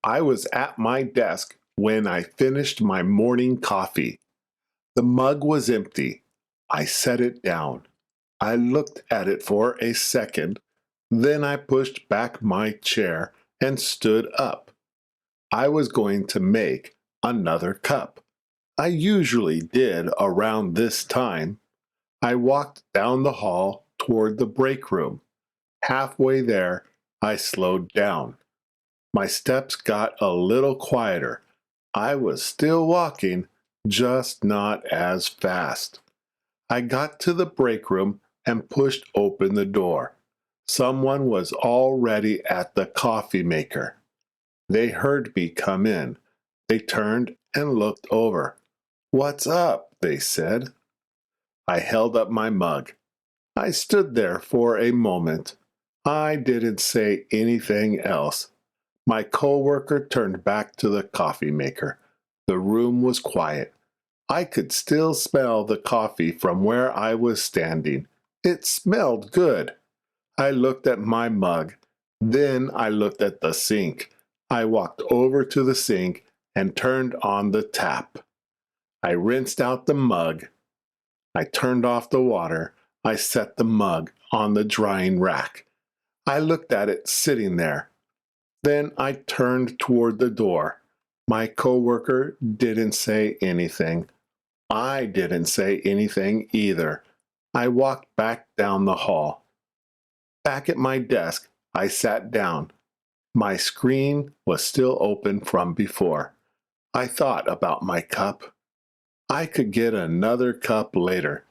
I was at my desk when I finished my morning coffee. The mug was empty. I set it down. I looked at it for a second. Then I pushed back my chair and stood up. I was going to make another cup. I usually did around this time. I walked down the hall toward the break room. Halfway there, I slowed down. My steps got a little quieter. I was still walking, just not as fast. I got to the break room and pushed open the door. Someone was already at the coffee maker. They heard me come in. They turned and looked over. "What's up?" they said. I held up my mug. I stood there for a moment. I didn't say anything else. My coworker turned back to the coffee maker. The room was quiet. I could still smell the coffee from where I was standing. It smelled good. I looked at my mug. Then I looked at the sink. I walked over to the sink and turned on the tap. I rinsed out the mug. I turned off the water. I set the mug on the drying rack. I looked at it sitting there. Then I turned toward the door. My coworker didn't say anything. I didn't say anything either. I walked back down the hall. Back at my desk, I sat down. My screen was still open from before. I thought about my cup. I could get another cup later.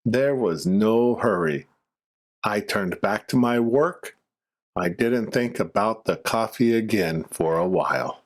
There was no hurry. I turned back to my work. I didn't think about the coffee again for a while.